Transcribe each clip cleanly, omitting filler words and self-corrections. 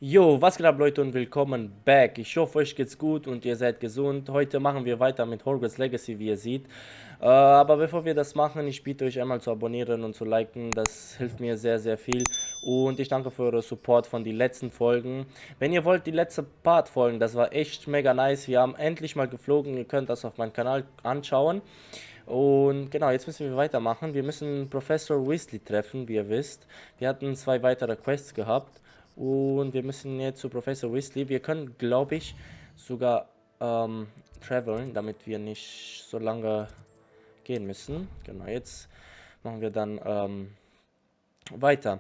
Jo, was geht ab, Leute, und willkommen back. Ich hoffe, euch geht's gut und ihr seid gesund. Heute machen wir weiter mit Hogwarts Legacy, wie ihr seht. Aber bevor wir das machen, ich bitte euch einmal zu abonnieren und zu liken. Das hilft mir sehr, sehr viel. Und ich danke für euren Support von den letzten Folgen. Wenn ihr wollt, die letzte Part folgen, das war echt mega nice. Wir haben endlich mal geflogen. Ihr könnt das auf meinem Kanal anschauen. Und genau, jetzt müssen wir weitermachen. Wir müssen Professor Weasley treffen, wie ihr wisst. Wir hatten 2 weitere Quests gehabt. Und wir müssen jetzt zu Professor Weasley. Wir können, glaube ich, sogar traveln, damit wir nicht so lange gehen müssen. Genau, jetzt machen wir dann weiter.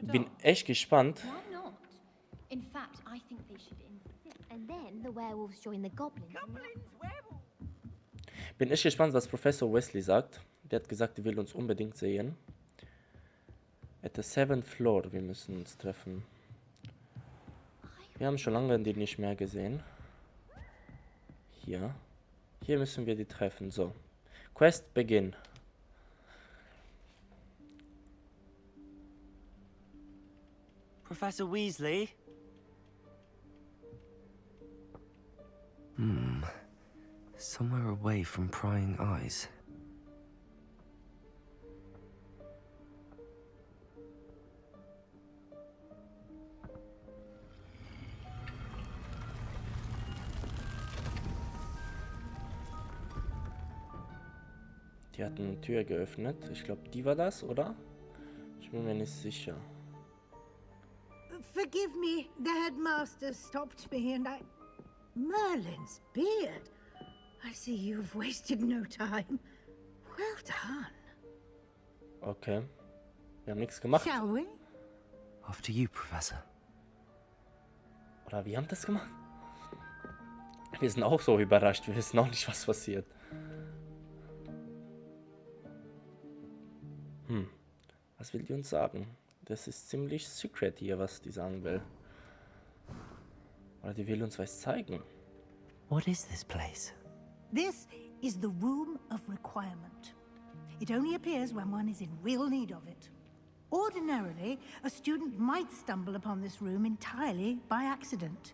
Bin echt gespannt. Why not? In fact, I think they should insist. And then the werewolves join the goblins. Bin echt gespannt, was Professor Weasley sagt. Der hat gesagt, er will uns unbedingt sehen. At the 7th floor, wir müssen uns treffen. Wir haben schon lange die nicht mehr gesehen. Hier. Hier müssen wir die treffen. So. Quest begin. Professor Weasley? Somewhere away from prying eyes. Die hat eine Tür geöffnet. Ich glaube, die war das, oder? Ich bin mir nicht sicher. Forgive me, the headmaster stopped me and I... Merlin's beard. I see you've wasted no time. Well done. Okay. Wir haben nichts gemacht. Shall we? After you, Professor. Oder wir haben das gemacht? Wir sind auch so überrascht. Wir wissen auch nicht, was passiert. Was will die uns sagen? Das ist ziemlich secret hier, was die sagen will. Oder die will uns was zeigen. What is this place? This is the Room of Requirement. It only appears when one is in real need of it. Ordinarily, a student might stumble upon this room entirely by accident.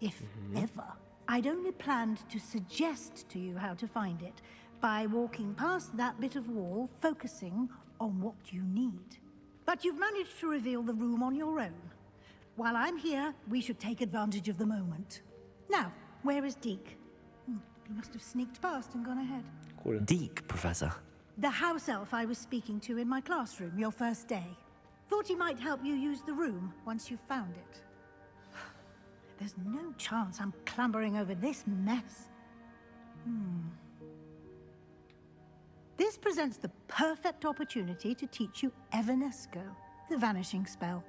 If ever. I'd only planned to suggest to you how to find it by walking past that bit of wall, focusing on what you need. But you've managed to reveal the room on your own. While I'm here, we should take advantage of the moment. Now, where is Deke? He must have sneaked past and gone ahead. Cool. Deke, Professor. The house elf I was speaking to in my classroom your first day. Thought he might help you use the room once you've found it. There's no chance I'm clambering over this mess. This presents the perfect opportunity to teach you Evanesco, the vanishing spell.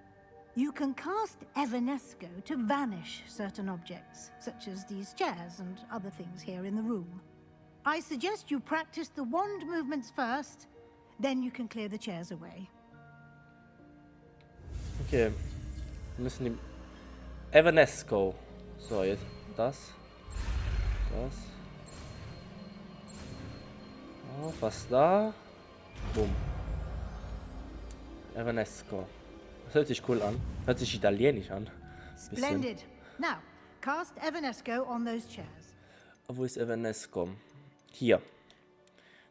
You can cast Evanesco to vanish certain objects, such as these chairs and other things here in the room. I suggest you practice the wand movements first, then you can clear the chairs away. Okay. Wir müssen die... Evanesco. So, jetzt das. Das. Oh, was da? Bumm. Evanesco. Das hört sich cool an. Hört sich italienisch an. Bisschen. Splendid. Now, cast Evanesco on those chairs. Wo ist Evanesco? Hier.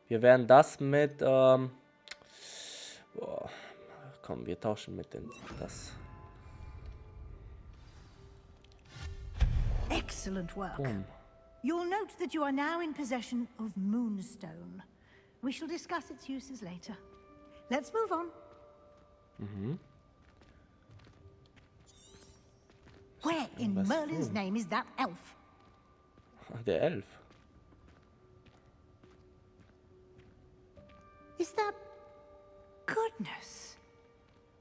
Wir werden das mit... boah. Komm, wir tauschen mit den... Das. Excellent work. Boom. You'll note that you are now in possession of Moonstone. We shall discuss its uses later. Let's move on. Where in Was Merlin's tun? name is that elf? Der Elf. Is that... Goodness.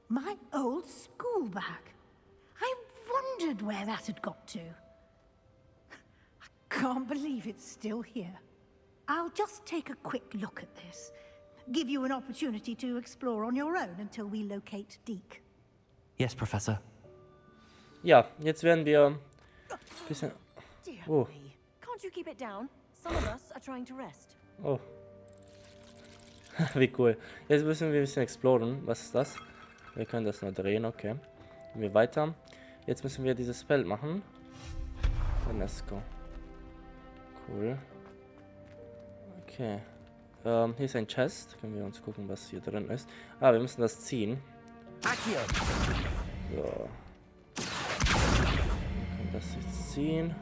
My old school bag. I wondered where that had got to. I can't believe it's still here. I'll just take a quick look at this. Give you an opportunity to explore on your own until we locate Deke. Yes, Professor. Ja, jetzt werden wir ein bisschen... Dear Oh. me. Can't you keep it down? Some of us are trying to rest. Oh. Wie cool. Jetzt müssen wir ein bisschen exploren. Was ist das? Wir können das nur drehen, okay. Gehen wir weiter. Jetzt müssen wir dieses Feld machen. Dann let's go. Cool. Okay. Hier ist ein Chest. Können wir uns gucken, was hier drin ist. Ah, wir müssen das ziehen. So. Wir können das jetzt ziehen.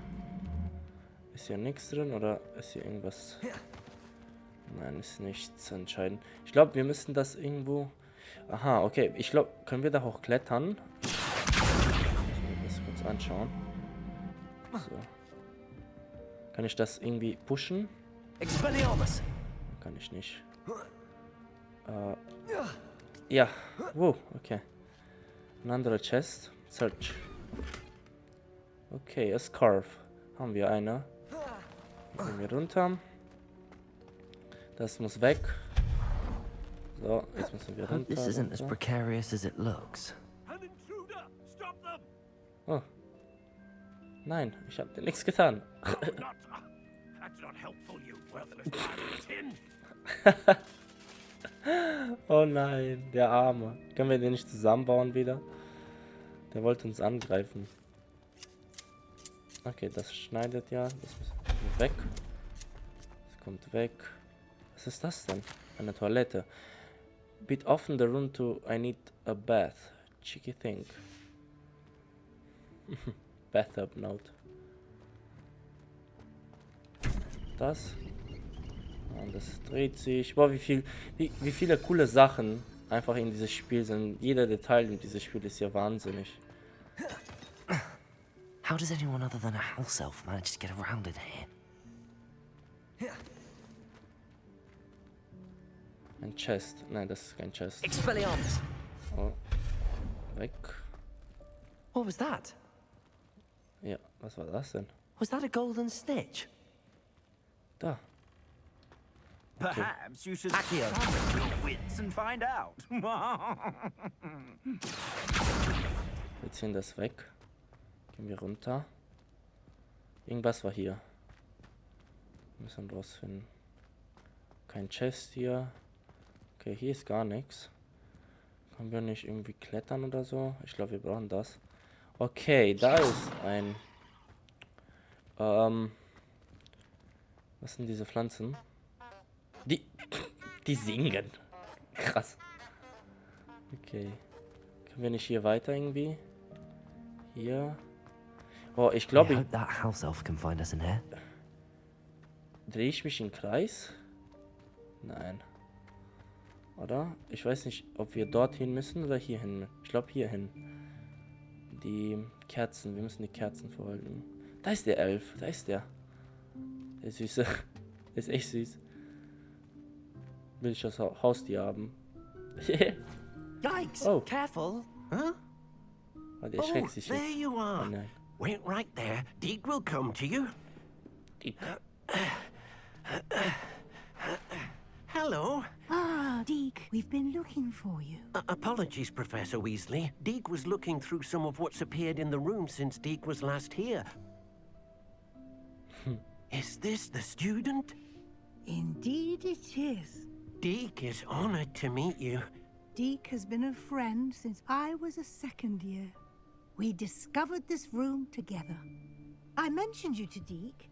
Ist hier nichts drin oder ist hier irgendwas? Nein, ist nichts entscheidend. Ich glaube, wir müssen das irgendwo... Aha, okay. Ich glaube, können wir da auch klettern? Ich will das kurz anschauen. So. Kann ich das irgendwie pushen? Kann ich nicht. Ja. Wow, okay. Ein anderer Chest. Search. Okay, a Scarf. Haben wir eine. Gehen wir runter. Das muss weg. So, jetzt müssen wir runter. This isn't as precarious as it looks. Oh. Nein, ich habe dir nichts getan. Oh nein, der Arme. Können wir den nicht zusammenbauen wieder? Der wollte uns angreifen. Okay, das schneidet ja. Das muss weg. Das kommt weg. Was ist das denn? Eine Toilette. Bit often the room to I need a bath. Cheeky thing. Bathtub note. Das. Und das dreht sich. Boah, wie viele coole Sachen einfach in dieses Spiel sind. Jeder Detail in dieses Spiel ist ja wahnsinnig. How does anyone other than a house elf manage to get around in here? Ein Chest. Nein, das ist kein Chest. Expelliarmus! Oh. Weg. What was that? Ja, was war das denn? Was that a golden snitch? Da. Perhaps you should summon your wits and find out. Wir ziehen das weg. Gehen wir runter. Irgendwas war hier. Wir müssen rausfinden. Kein Chest hier. Okay, hier ist gar nichts. Können wir nicht irgendwie klettern oder so? Ich glaube, wir brauchen das. Okay, da ist ein... was sind diese Pflanzen? Die singen. Krass. Okay. Können wir nicht hier weiter irgendwie? Hier. Oh, ich I glaube, hope that house elf can find us in here. drehe ich mich im Kreis? Nein. Oder? Ich weiß nicht, ob wir dorthin müssen oder hier hin. Ich glaube hier hin. Die Kerzen. Wir müssen die Kerzen verfolgen. Da ist der Elf. Da ist der. Der Süße. Der ist echt süß. Will ich das Haustier haben? Yikes! Oh. Careful! Huh? Oh, der erschreckt sich there jetzt. you Oh are. nein. Wait right there. Deke will come to you. Hello. Ah, Deke, we've been looking for you. Apologies, Professor Weasley. Deke was looking through some of what's appeared in the room since Deke was last here. Is this the student? Indeed it is. Deke is honored to meet you. Deke has been a friend since I was a second year. We discovered this room together. I mentioned you to Deke.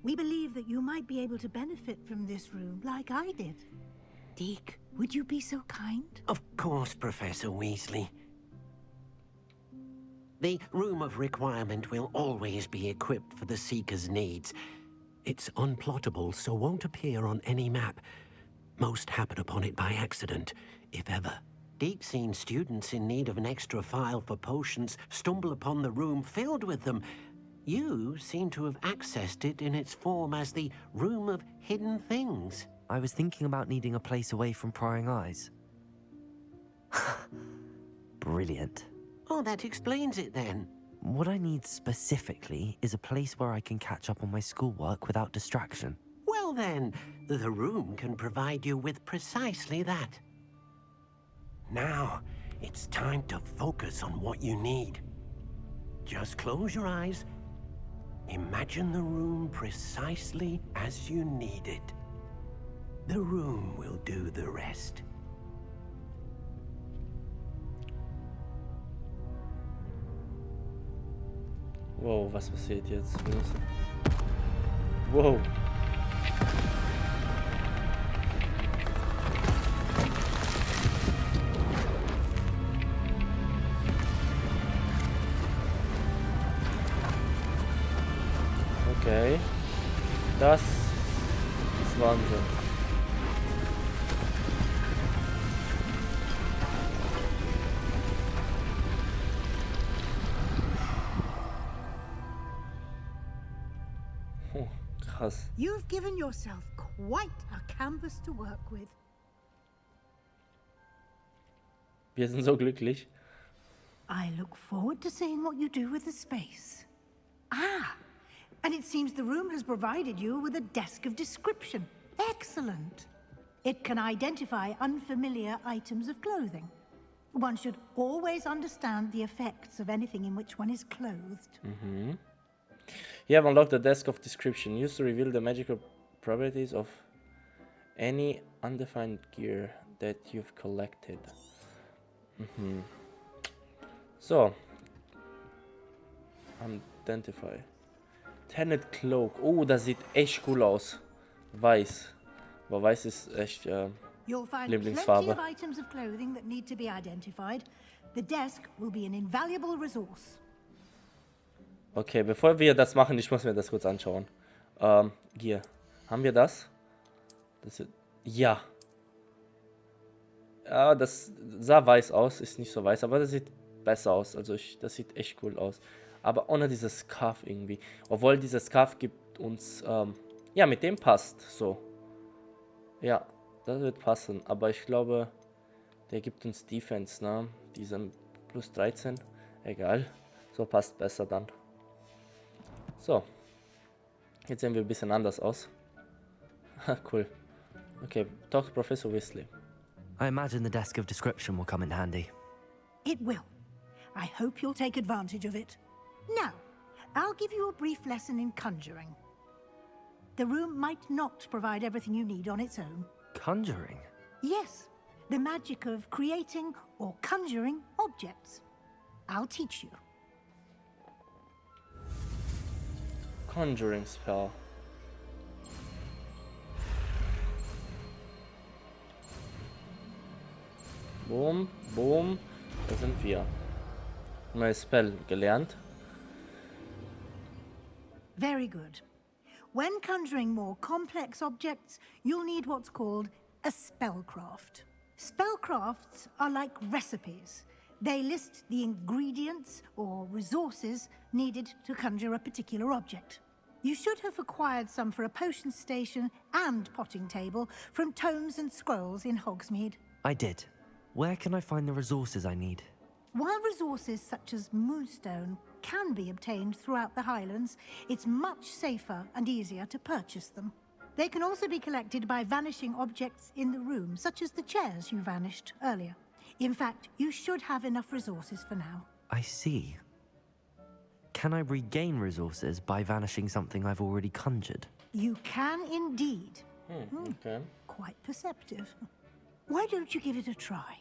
We believe that you might be able to benefit from this room like I did. Deke, would you be so kind? Of course, Professor Weasley. The Room of Requirement will always be equipped for the Seeker's needs. It's unplottable, so won't appear on any map. Most happen upon it by accident, if ever. Deep-seen students in need of an extra file for potions stumble upon the room filled with them. You seem to have accessed it in its form as the Room of Hidden Things. I was thinking about needing a place away from prying eyes. Brilliant. Oh, that explains it then. What I need specifically is a place where I can catch up on my schoolwork without distraction. Well then, the room can provide you with precisely that. Now, it's time to focus on what you need. Just close your eyes. Imagine the room precisely as you need it. The room will do the rest. Wow, was passiert jetzt? Wow. Okay. Das ist Wahnsinn. Oh, krass. You've given yourself quite a canvas to work with. Wir sind so glücklich. I look forward to seeing what you do with the space. Ah, and it seems the room has provided you with a desk of description. Excellent. It can identify unfamiliar items of clothing. One should always understand the effects of anything in which one is clothed. You have unlocked the desk of description. Used to reveal the magical properties of any undefined gear that you've collected. So. Identify. Tenet Cloak. Oh, das sieht echt cool aus. Weiß. Aber weiß ist echt You'll find Lieblingsfarbe. plenty of items of clothing that need to be identified. The desk will be an invaluable resource. Okay, bevor wir das machen, ich muss mir das kurz anschauen. Hier. Haben wir das? Ja. Ja, das sah weiß aus. Ist nicht so weiß, aber das sieht besser aus. Also das sieht echt cool aus. Aber ohne dieses Scarf irgendwie. Obwohl dieses Scarf gibt uns... ja, mit dem passt. So. Ja, das wird passen. Aber ich glaube, der gibt uns Defense, ne? Diesen plus 13. Egal. So passt besser dann. So. Jetzt sehen wir ein bisschen anders aus. Cool. Okay, talk to Professor Weasley. I imagine the desk of description will come in handy. It will. I hope you'll take advantage of it. Now, I'll give you a brief lesson in conjuring. The room might not provide everything you need on its own. Conjuring? Yes, the magic of creating or conjuring objects. I'll teach you. Conjuring Spell. Boom, boom. Da sind wir. Neues Spell gelernt. Very good. When conjuring more complex objects, you'll need what's called a spellcraft. Spellcrafts are like recipes. They list the ingredients or resources needed to conjure a particular object. You should have acquired some for a potion station and potting table from tomes and scrolls in Hogsmeade. I did. Where can I find the resources I need? While resources such as moonstone can be obtained throughout the Highlands, it's much safer and easier to purchase them. They can also be collected by vanishing objects in the room, such as the chairs you vanished earlier. In fact, you should have enough resources for now. I see. Can I regain resources by vanishing something I've already conjured? You can indeed. Okay. Quite perceptive. Why don't you give it a try?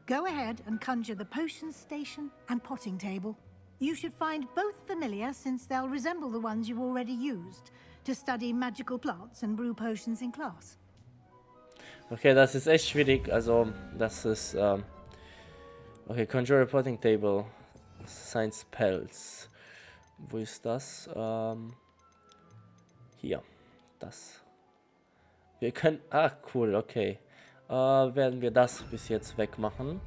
Go ahead and conjure the potion station and potting table. You should find both familiar, since they'll resemble the ones you've already used to study magical plants and brew potions in class. Okay, das ist echt schwierig. Also, das ist... okay, Conjure a Potting Table. Science Spells. Wo ist das? Hier. Das. Wir können... Ah, cool, okay. Werden wir das bis jetzt wegmachen.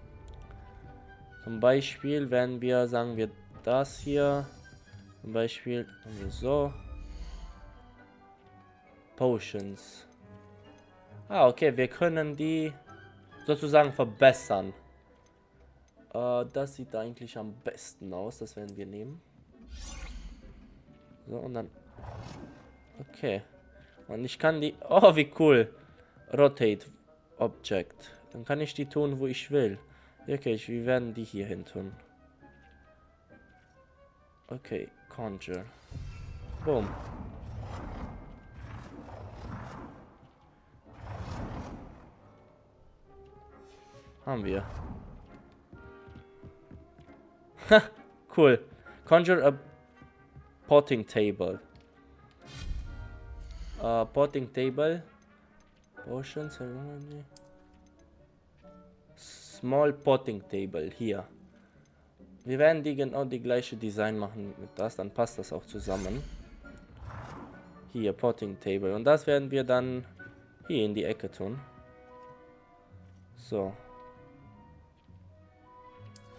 Zum Beispiel, wenn wir, sagen wir, das hier. Zum Beispiel, machen wir so. Potions. Ah, okay, wir können die sozusagen verbessern. Das sieht eigentlich am besten aus. Das werden wir nehmen. So, und dann... Okay. Und ich kann die... Oh, wie cool. Rotate Object. Dann kann ich die tun, wo ich will. Okay, wir werden die hier hin tun. Okay, Conjure. Boom. Haben wir. Ha, cool. Conjure a potting table. Potting table. Potion ceremony. Small potting table. Hier. Wir werden genau die gleiche Design machen mit das. Dann passt das auch zusammen. Hier, potting table. Und das werden wir dann hier in die Ecke tun. So.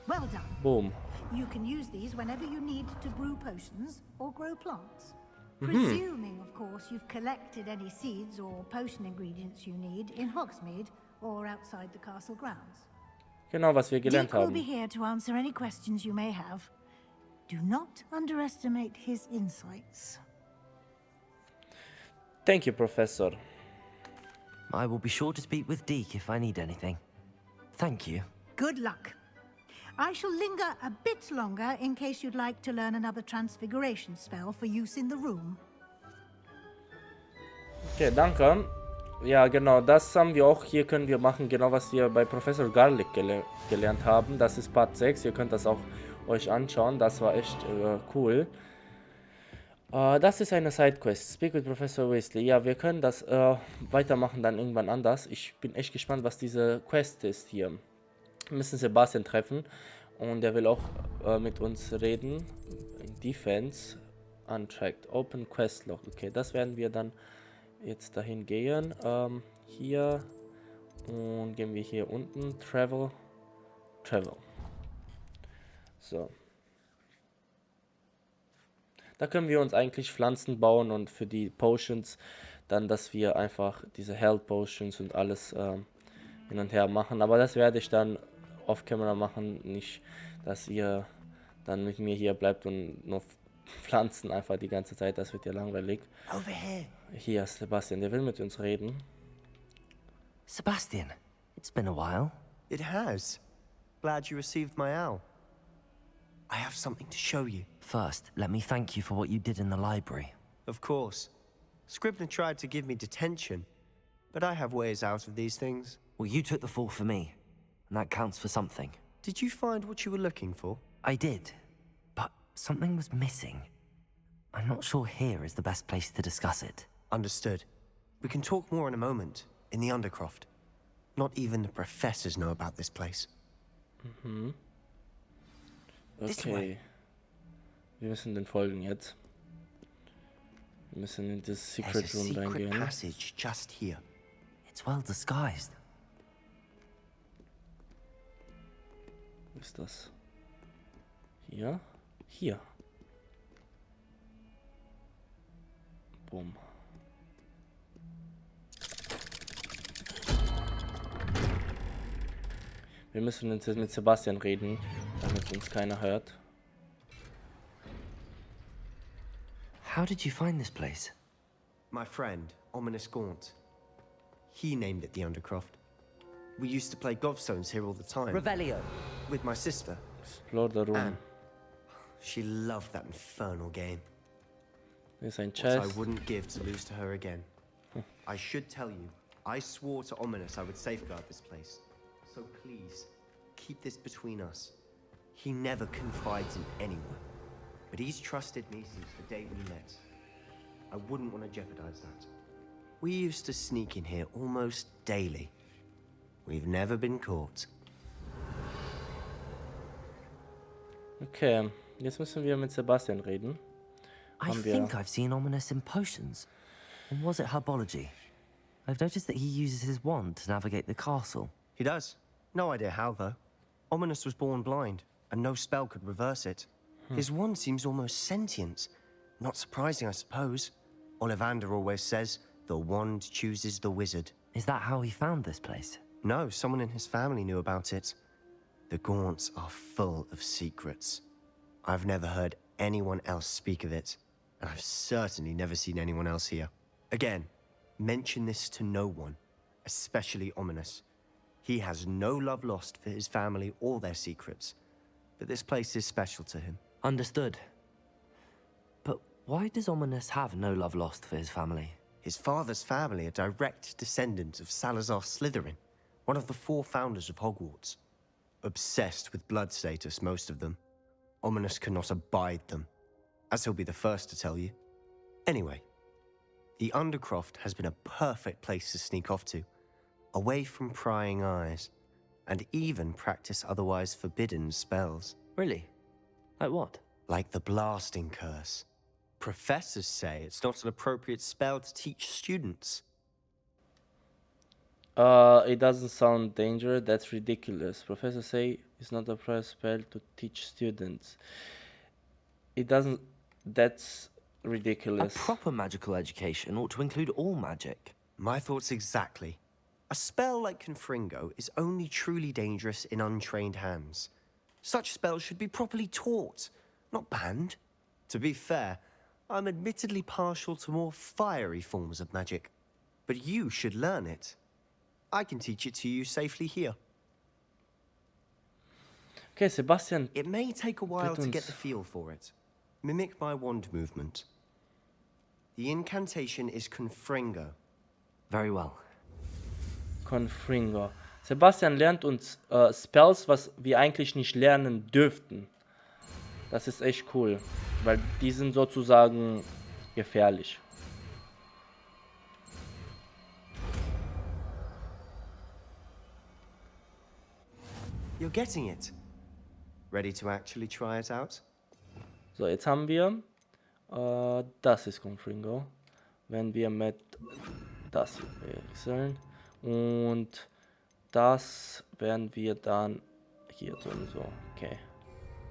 Well done. Boom. You can use these whenever you need to brew potions or grow plants. Presuming, of course, you've collected any seeds or potion ingredients you need in Hogsmeade or outside the castle grounds. Genau, was wir gelernt Dick will be haben. here to answer any questions you may have. Do not underestimate his insights. Thank you, Professor. I will be sure to speak with Deke if I need anything. Thank you. Good luck. I shall linger a bit longer in case you'd like to learn another transfiguration spell for use in the room. Okay, danke. Ja, genau, das haben wir auch. Hier können wir machen, genau was wir bei Professor Garlic gelernt haben. Das ist Part 6. Ihr könnt das auch euch anschauen. Das war echt cool. Das ist eine Sidequest. Speak with Professor Weasley. Ja, wir können das weitermachen dann irgendwann anders. Ich bin echt gespannt, was diese Quest ist hier. Wir müssen Sebastian treffen und er will auch mit uns reden. Defense untracked. Open Quest Log. Okay, das werden wir dann jetzt dahin gehen. Hier und gehen wir hier unten. Travel. So. Da können wir uns eigentlich Pflanzen bauen und für die Potions dann, dass wir einfach diese Health Potions und alles hin und her machen. Aber das werde ich dann off-camera machen, nicht, dass ihr dann mit mir hier bleibt und nur pflanzen einfach die ganze Zeit. Das wird ja langweilig. Over here. Hier ist Sebastian, der will mit uns reden. Sebastian, it's been a while. It has. Glad you received my owl. I have something to show you. First, let me thank you for what you did in the library. Of course. Scribner tried to give me detention, but I have ways out of these things. Well, you took the fall for me, and that counts for something. Did you find what you were looking for? I did, but something was missing. I'm not sure here is the best place to discuss it. Understood. We can talk more in a moment, in the Undercroft. Not even the professors know about this place. Okay. Wir müssen den folgen jetzt. Wir müssen in das There's a Secret Room secret reingehen. passage just here. It's well disguised. Wo ist das? Hier? Hier. Boom. Wir müssen jetzt mit Sebastian reden, damit uns keiner hört. How did you find this place? My friend, Ominous Gaunt. He named it the Undercroft. We used to play gobstones here all the time. Revelio. With my sister, Explore the room. Anne. She loved that infernal game. Hier ist ein What I Chest. wouldn't give to lose to her again. I should tell you, I swore to Ominous I would safeguard this place. So please, keep this between us. He never confides in anyone, but he's trusted me since the day we met. I wouldn't want to jeopardize that. We used to sneak in here almost daily. We've never been caught. Okay, jetzt müssen wir mit Sebastian reden. I Haben wir- think I've seen Ominous in potions. Or was it herbology? I've noticed that he uses his wand to navigate the castle. He does. No idea how, though. Ominous was born blind, and no spell could reverse it. His wand seems almost sentient. Not surprising, I suppose. Ollivander always says, the wand chooses the wizard. Is that how he found this place? No, someone in his family knew about it. The Gaunts are full of secrets. I've never heard anyone else speak of it, and I've certainly never seen anyone else here. Again, mention this to no one, especially Ominous. He has no love lost for his family or their secrets, but this place is special to him. Understood. But why does Ominous have no love lost for his family? His father's family are direct descendants of Salazar Slytherin, one of the 4 founders of Hogwarts. Obsessed with blood status, most of them. Ominous cannot abide them, as he'll be the first to tell you. Anyway, the Undercroft has been a perfect place to sneak off to, away from prying eyes, and even practice otherwise forbidden spells. Really? Like what? Like the blasting curse. Professors say it's not an appropriate spell to teach students. It doesn't sound dangerous. That's ridiculous. Professors say it's not a proper spell to teach students. It doesn't. That's A ridiculous. proper magical education ought to include all magic. My thoughts exactly. A spell like Confringo is only truly dangerous in untrained hands. Such spells should be properly taught, not banned. To be fair, I'm admittedly partial to more fiery forms of magic. But you should learn it. I can teach it to you safely here. Okay, Sebastian. It may take a while to get uns- the feel for it. Mimic my wand movement. The incantation is Confringo. Very well. Confringo. Sebastian lernt uns Spells, was wir eigentlich nicht lernen dürften. Das ist echt cool, weil die sind sozusagen gefährlich. You're getting it. Ready to actually try it out? So, jetzt haben wir, das ist Confringo. Wenn wir mit das wechseln und das werden wir dann hier tun, so, okay.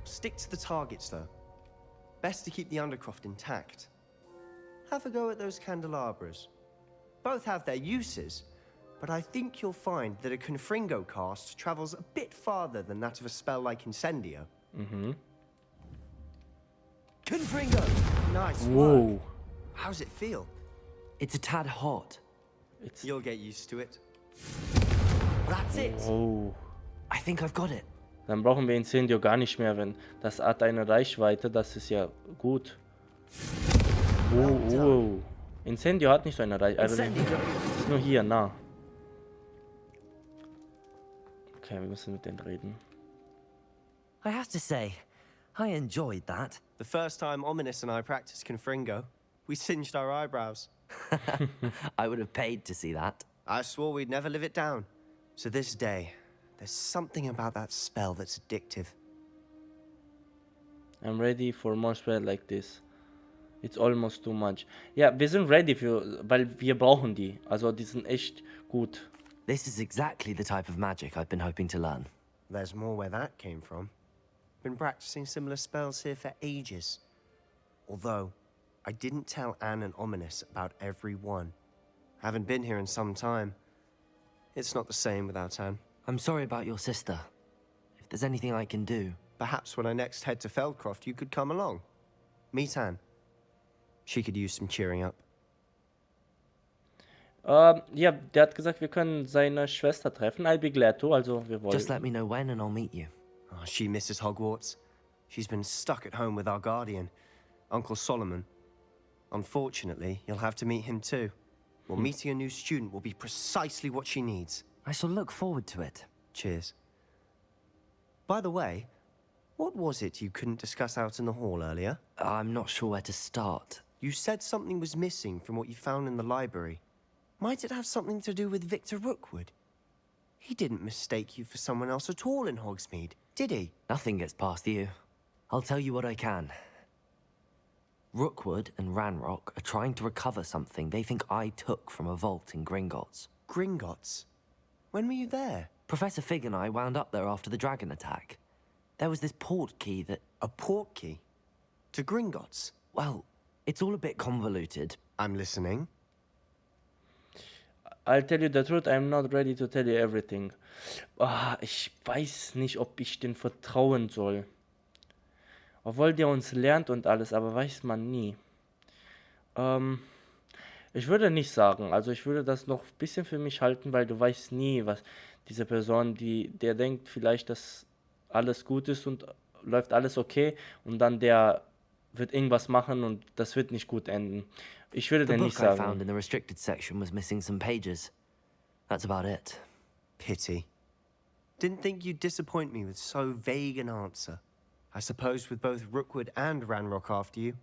Stick to the targets, though. Best to keep the Undercroft intact. Have a go at those candelabras. Both have their uses, but I think you'll find that a Confringo cast travels a bit farther than that of a spell like Incendio. Confringo! Nice work. Wow, How's it feel? It's a tad hot. it's, You'll get used to it. That's it! oh. I think I've got it. Dann brauchen wir Incendio gar nicht mehr, wenn das hat eine Reichweite, das ist ja gut. Oh. Incendio hat nicht so eine Reichweite, also ist nur hier, nah. Okay, wir müssen mit denen reden. I have to say, I enjoyed that. The first time Ominous and I practiced Confringo, we singed our eyebrows. I would have paid to see that. I swore we'd never live it down. So this day, there's something about that spell that's addictive. I'm ready for more spell like this. It's almost too much. Ja, wir sind ready für, weil wir brauchen die. Also die sind echt gut. This is exactly the type of magic I've been hoping to learn. There's more where that came from. Been practicing similar spells here for ages. Although, I didn't tell Anne and Ominous about every one. Haven't been here in some time. It's not the same without Anne. I'm sorry about your sister. If there's anything I can do. Perhaps when I next head to Feldcroft, you could come along. Meet Anne. She could use some cheering up. Ja, der hat gesagt, wir können seine Schwester treffen, Albigletto, also wir wollen. Just let me know when and I'll meet you. Oh, she misses Hogwarts. She's been stuck at home with our guardian, Uncle Solomon. Unfortunately, you'll have to meet him too. Well, meeting a new student will be precisely what she needs. I shall look forward to it. Cheers. By the way, what was it you couldn't discuss out in the hall earlier? I'm not sure where to start. You said something was missing from what you found in the library. Might it have something to do with Victor Rookwood? He didn't mistake you for someone else at all in Hogsmeade, did he? Nothing gets past you. I'll tell you what I can. Rookwood and Ranrock are trying to recover something they think I took from a vault in Gringotts. Gringotts? When were you there? Professor Fig and I wound up there after the dragon attack. There was this port key that... A port key? To Gringotts? Well, it's all a bit convoluted. I'm listening. I'll tell you the truth, I'm not ready to tell you everything. Ich weiß nicht, ob ich den vertrauen soll. Obwohl der uns lernt und alles, aber weiß man nie. Ich würde nicht sagen, also ich würde das noch ein bisschen für mich halten, weil du weißt nie, was diese Person, der denkt vielleicht, dass alles gut ist und läuft alles okay und dann der wird irgendwas machen und das wird nicht gut enden. Ich würde The dir nicht book I found sagen. in the restricted section was missing some pages. That's about it. Pity. Didn't think you'd disappoint me with so vague an answer. I suppose with both Rookwood and Ranrock after you,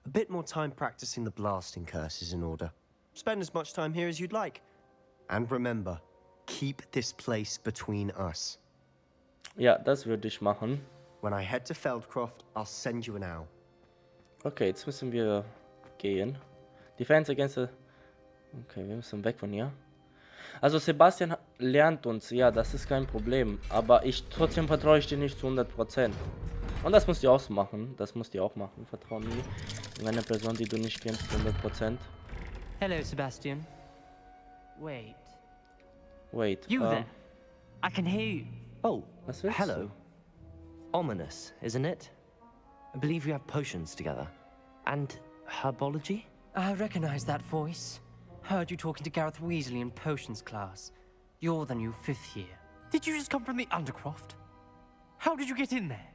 a bit more time practicing the blasting curse is in order. Spend as much time here as you'd like. And remember, keep this place between us. Ja, das würde ich machen. When I head to Feldcroft, I'll send you an owl. Okay, jetzt müssen wir gehen. Defense against the... Okay, wir müssen weg von hier. Also Sebastian lernt uns, ja, das ist kein Problem. Aber trotzdem vertraue ich dir nicht zu 100%. Und das musst du auch machen. Das musst du auch machen. Vertrau mir. In eine Person, die du nicht kennst, zu 100%. Hello, Sebastian. Wait. Wait. You there? I can hear you. Oh, Was willst hello. Ominous, isn't it? I believe we have potions together. And herbology? I recognize that voice. Heard you talking to Gareth Weasley in potions class. You're the new 5th year. Did you just come from the Undercroft? How did you get in there?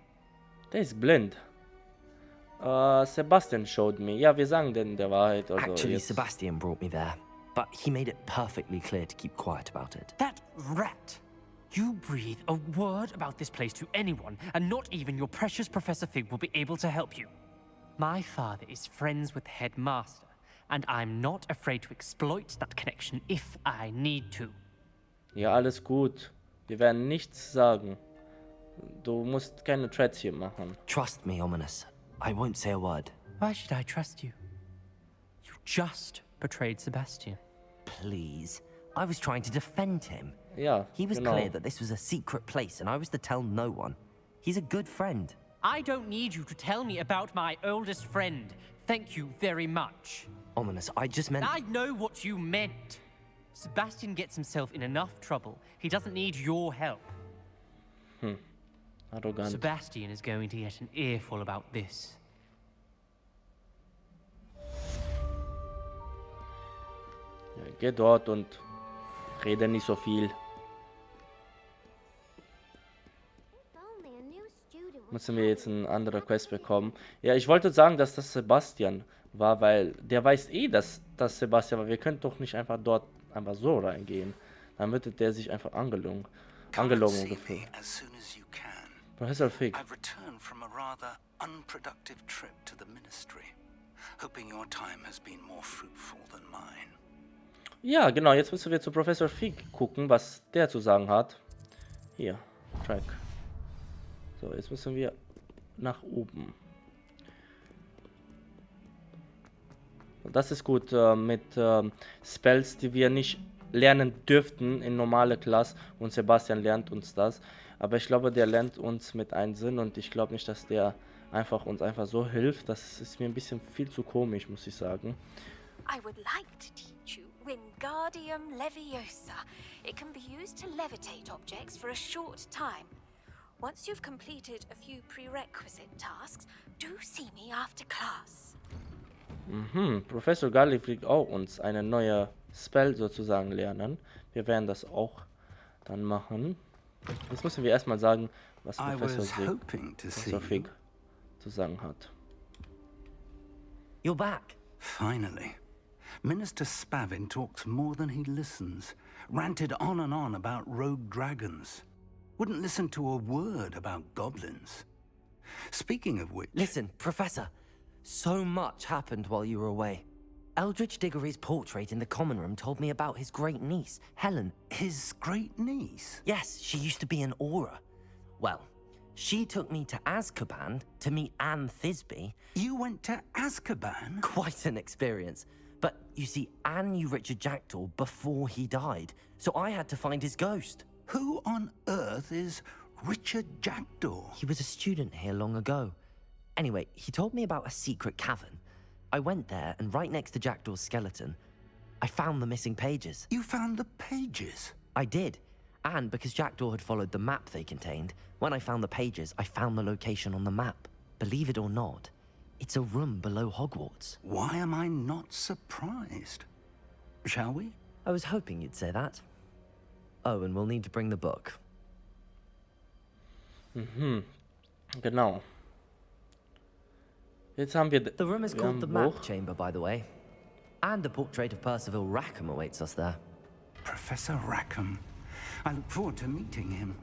Der ist blind. Sebastian showed me. Ja, wir sagen denn der Wahrheit. Also Actually, jetzt. Sebastian brought me there. But he made it perfectly clear to keep quiet about it. That rat! You breathe a word about this place to anyone, and not even your precious Professor Fig will be able to help you. My father is friends with the headmaster, and I'm not afraid to exploit that connection if I need to. Ja, alles gut. Wir werden nichts sagen. Du musst keine Threats hier machen. Trust me, Ominous. I won't say a word. Why should I trust you? You just betrayed Sebastian. Please. I was trying to defend him. Ja, He was genau. clear that this was a secret place and I was to tell no one. He's a good friend. I don't need you to tell me about my oldest friend. Thank you very much. Ominous, I just meant... I know what you meant. Sebastian gets himself in enough trouble. He doesn't need your help. Arrogant. Sebastian is going to get an earful about this. Ja, geh dort und rede nicht so viel. If only a new student would Müssen wir jetzt eine andere Quest bekommen. Ja, ich wollte sagen, dass das Sebastian war, weil der weiß eh, dass das Sebastian war. Wir können doch nicht einfach dort einfach so reingehen. Dann wird der sich einfach angelogen gefühlt. As soon as you can. Professor Fig. I've returned from a rather unproductive trip to the Ministry, hoping your time has been more fruitful than mine. Ja, genau, jetzt müssen wir zu Professor Fig gucken, was der zu sagen hat. Hier, Track. So, jetzt müssen wir nach oben. Und das ist gut mit Spells, die wir nicht lernen dürften in normale Klasse. Und Sebastian lernt uns das. Aber ich glaube, der lernt uns mit einem Sinn und ich glaube nicht, dass der uns einfach so hilft. Das ist mir ein bisschen viel zu komisch, muss ich sagen. I would like to teach you Wingardium Leviosa. It can be used to levitate objects for a short time. Once you've completed a few prerequisite tasks, do see me after class. Professor Gully fliegt auch uns eine neue Spell sozusagen lernen. Wir werden das auch dann machen. Jetzt müssen wir erstmal sagen, was Professor Fig zu sagen hat. You're back. Finally. Minister Spavin talks more than he listens. Ranted on and on about rogue dragons. Wouldn't listen to a word about goblins. Speaking of which... Listen, Professor. So much happened while you were away. Eldridge Diggory's portrait in the common room told me about his great niece, Helen. His great niece? Yes, she used to be an Auror. Well, she took me to Azkaban to meet Anne Thisbe. You went to Azkaban? Quite an experience. But you see, Anne knew Richard Jackdaw before he died, so I had to find his ghost. Who on earth is Richard Jackdaw? He was a student here long ago. Anyway, he told me about a secret cavern. I went there, and right next to Jackdaw's skeleton, I found the missing pages. You found the pages? I did. And because Jackdaw had followed the map they contained, when I found the pages, I found the location on the map. Believe it or not, it's a room below Hogwarts. Why am I not surprised? Shall we? I was hoping you'd say that. Oh, and we'll need to bring the book. Genau. Jetzt haben wir... The room is wir called haben the Buch. Map Chamber, by the way. And a portrait of Percival Rackham awaits us there. Professor Rackham. I look forward to meeting him.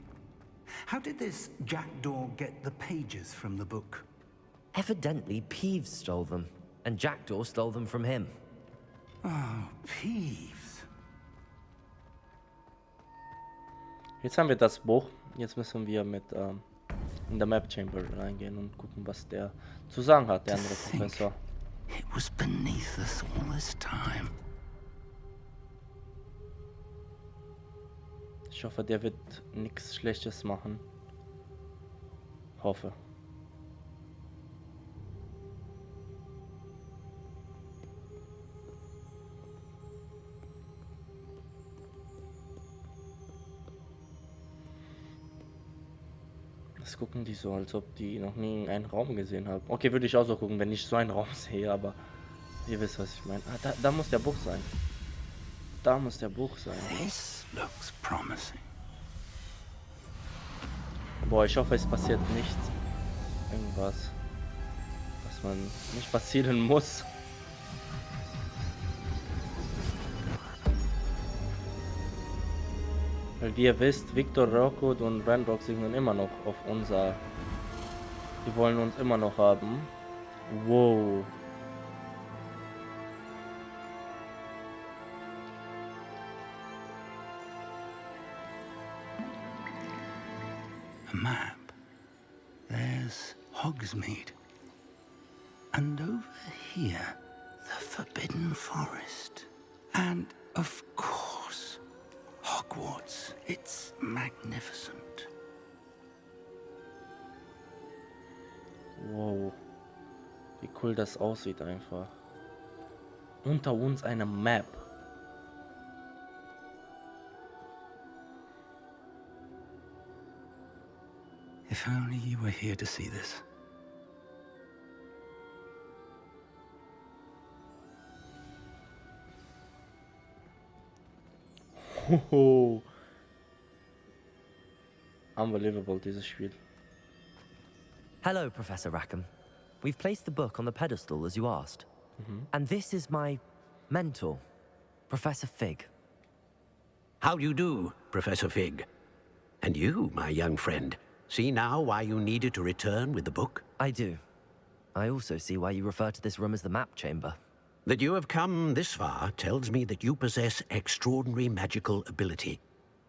How did this Jackdaw get the pages from the book? Evidently, Peeves stole them, and Jackdaw stole them from him. Oh, Peeves. Jetzt haben wir das Buch. Jetzt müssen wir mit in der Map Chamber reingehen und gucken, was der zu sagen hat, der andere Professor. It was beneath us all this time. Ich hoffe, der wird nichts Schlechtes machen. Hoffe. Das gucken die so, als ob die noch nie einen Raum gesehen haben. Okay, würde ich auch so gucken, wenn ich so einen Raum sehe, aber ihr wisst, was ich meine. Ah, da muss der Buch sein. Da muss der Buch sein. This looks promising. Boah, ich hoffe, es passiert nichts. Irgendwas, was man nicht passieren muss. Weil wie ihr wisst, Victor, Rockwood und Ranrock sind immer noch auf unser... Die wollen uns immer noch haben. Wow. A map. There's Hogsmeade. And over here, the Forbidden Forest. And, of course, Hogwarts. It's magnificent. Wow. Wie cool das aussieht einfach. Unter uns eine Map. If only you were here to see this. Hoho. Unbelievable, dieses Spiel. Hello, Professor Rackham. We've placed the book on the pedestal as you asked. And this is my mentor, Professor Fig. How do you do, Professor Fig? And you, my young friend, see now why you needed to return with the book? I do. I also see why you refer to this room as the map chamber. That you have come this far tells me that you possess extraordinary magical ability,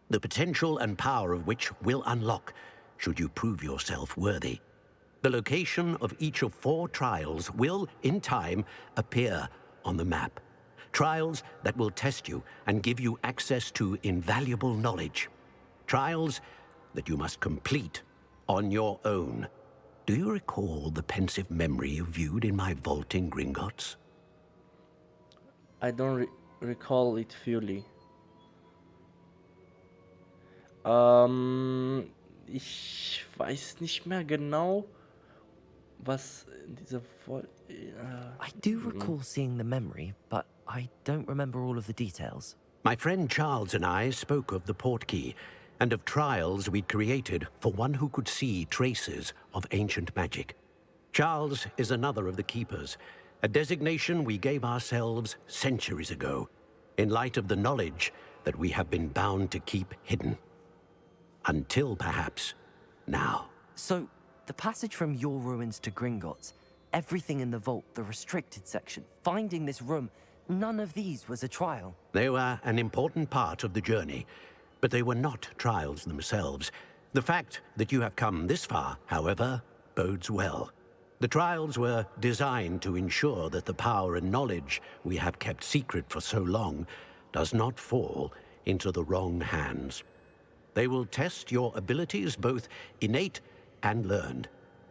the potential and power of which will unlock should you prove yourself worthy. The location of each of 4 trials will, in time, appear on the map. Trials that will test you and give you access to invaluable knowledge. Trials that you must complete on your own. Do you recall the pensive memory you viewed in my vault in Gringotts? I don't recall it fully. Ich weiß nicht mehr genau, was diese I do recall seeing the memory, but I don't remember all of the details. My friend Charles and I spoke of the portkey and of trials we'd created for one who could see traces of ancient magic. Charles is another of the keepers, a designation we gave ourselves centuries ago, in light of the knowledge that we have been bound to keep hidden. Until perhaps now. So, the passage from your ruins to Gringotts, everything in the vault, the restricted section, finding this room, none of these was a trial. They were an important part of the journey, but they were not trials themselves. The fact that you have come this far, however, bodes well. The trials were designed to ensure that the power and knowledge we have kept secret for so long does not fall into the wrong hands. They will test your abilities, both innate and learned.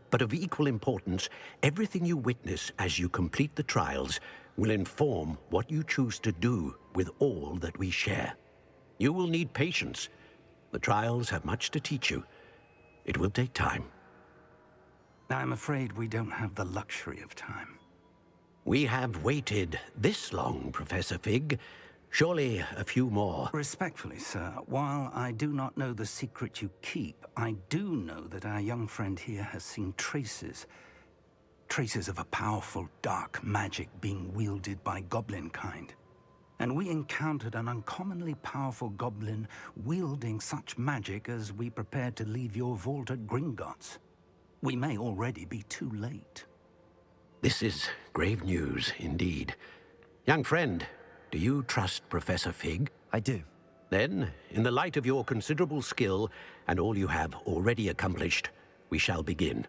But of equal importance, everything you witness as you complete the trials will inform what you choose to do with all that we share. You will need patience. The trials have much to teach you. It will take time. I'm afraid we don't have the luxury of time. We have waited this long, Professor Fig. Surely a few more. Respectfully, sir, while I do not know the secret you keep, I do know that our young friend here has seen traces of a powerful dark magic being wielded by goblin kind. and we encountered an uncommonly powerful goblin wielding such magic as we prepared to leave your vault at Gringotts. We may already be too late. This is grave news indeed. Young friend, do you trust Professor Fig? I do. Then, in the light of your considerable skill and all you have already accomplished, we shall begin.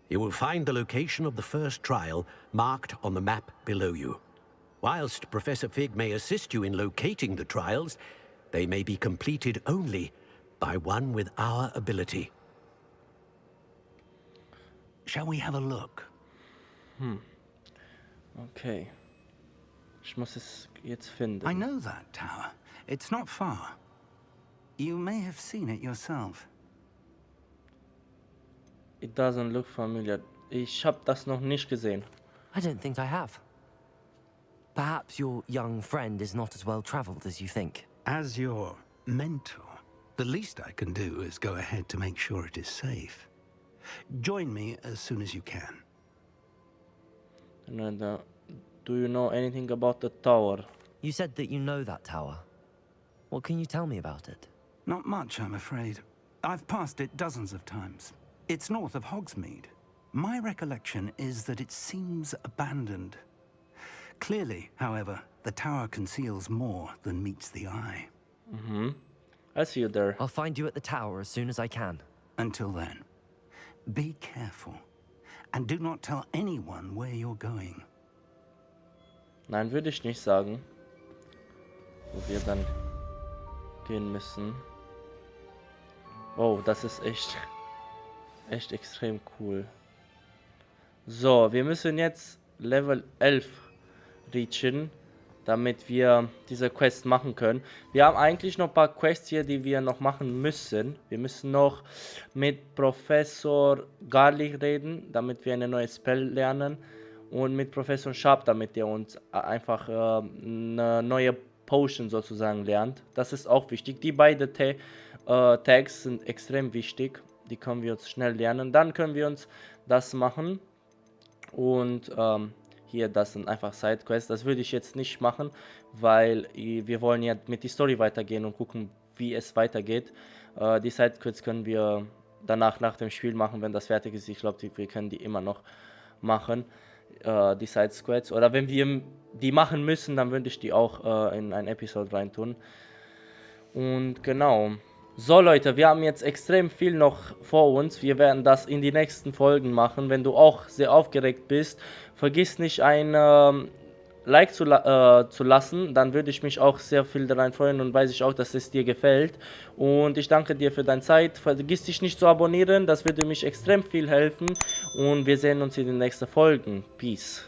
You will find the location of the first trial marked on the map below you. Whilst Professor Fig may assist you in locating the trials, they may be completed only by one with our ability. Shall we have a look? Okay. Ich muss es jetzt finden. I know that tower. It's not far. You may have seen it yourself. It doesn't look familiar. Ich habe das noch nicht gesehen. I don't think I have. Perhaps your young friend is not as well traveled as you think. As your mentor, the least I can do is go ahead to make sure it is safe. Join me as soon as you can. And do you know anything about the tower? You said that you know that tower. What can you tell me about it? Not much, I'm afraid. I've passed it dozens of times. It's north of Hogsmeade. My recollection is that it seems abandoned. Clearly, however, the tower conceals more than meets the eye. I see you there. I'll find you at the tower as soon as I can. Until then, be careful. And do not tell anyone where you're going. Nein, würde ich nicht sagen. Wo wir dann gehen müssen. Oh, das ist echt extrem cool. So, wir müssen jetzt Level 11 reachen, damit wir diese Quest machen können. Wir haben eigentlich noch ein paar Quests hier, die wir noch machen müssen. Wir müssen noch mit Professor Garlic reden, damit wir eine neue Spell lernen. Und mit Professor Sharp, damit er uns einfach eine neue Potion sozusagen lernt. Das ist auch wichtig. Die beiden Tags sind extrem wichtig. Die können wir uns schnell lernen. Dann können wir uns das machen. Und hier, das sind einfach Sidequests. Das würde ich jetzt nicht machen, weil wir wollen ja mit der Story weitergehen und gucken, wie es weitergeht. Die Sidequests können wir danach, nach dem Spiel machen, wenn das fertig ist. Ich glaube, wir können die immer noch machen, die Sidequests. Oder wenn wir die machen müssen, dann würde ich die auch in ein Episode reintun. Und genau. So Leute, wir haben jetzt extrem viel noch vor uns. Wir werden das in die nächsten Folgen machen. Wenn du auch sehr aufgeregt bist, vergiss nicht ein Like zu lassen. Dann würde ich mich auch sehr viel daran freuen und weiß ich auch, dass es dir gefällt. Und ich danke dir für deine Zeit. Vergiss dich nicht zu abonnieren, das würde mich extrem viel helfen. Und wir sehen uns in den nächsten Folgen. Peace.